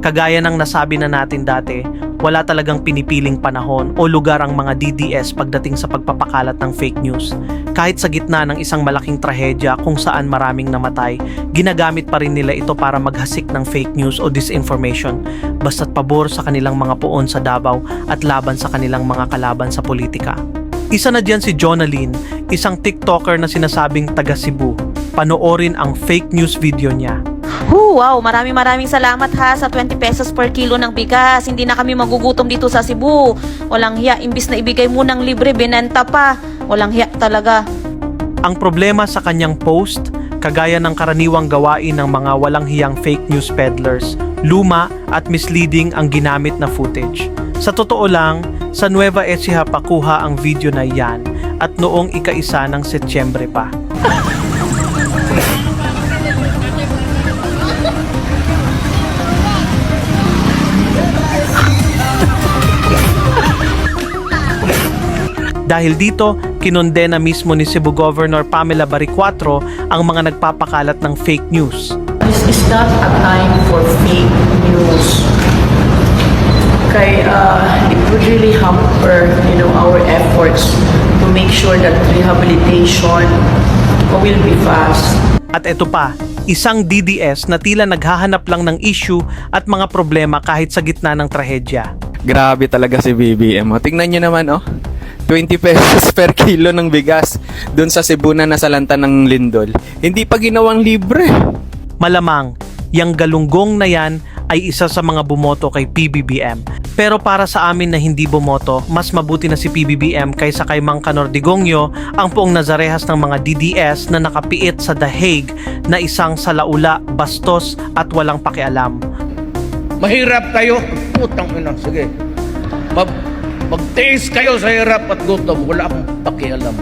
Kagaya ng nasabi na natin dati, wala talagang pinipiling panahon o lugar ang mga DDS pagdating sa pagpapakalat ng fake news. Kahit sa gitna ng isang malaking trahedya kung saan maraming namatay, ginagamit pa rin nila ito para maghasik ng fake news o disinformation, basta't pabor sa kanilang mga puon sa Davao at laban sa kanilang mga kalaban sa politika. Isa na dyan si Jonalyn, isang TikToker na sinasabing taga Cebu. Panoorin ang fake news video niya. Wow, maraming salamat ha sa 20 pesos per kilo ng bigas. Hindi na kami magugutom dito sa Cebu. Walang hiya, imbis na ibigay mo ng libre, binenta pa. Walang hiya talaga. Ang problema sa kanyang post, kagaya ng karaniwang gawain ng mga walang hiyang fake news peddlers, luma at misleading ang ginamit na footage. Sa totoo lang, sa Nueva Ecija pakuha ang video na yan at noong ika-1 ng Setyembre pa. Dahil dito, kinondena mismo ni Cebu Governor Pamela Baricuatro ang mga nagpapakalat ng fake news. This is not a time for fake news. It would really hamper, our efforts to make sure that rehabilitation will be fast. At ito pa, isang DDS na tila naghahanap lang ng issue at mga problema kahit sa gitna ng trahedya. Grabe talaga si BBM. Tingnan nyo naman, 20 pesos per kilo ng bigas doon sa Cebu na nasalanta ng lindol. Hindi pa ginawang libre. Malamang, yang galunggong na yan ay isa sa mga bumoto kay PBBM. Pero para sa amin na hindi bumoto, mas mabuti na si PBBM kaysa kay Mang Kanor Digongyo, ang poong nazarehas ng mga DDS na nakapiit sa The Hague na isang salaula, bastos at walang pakialam. Mahirap kayo, putang ina, sige. Magtiis kayo sa hirap at gutom, wala akong pakialam.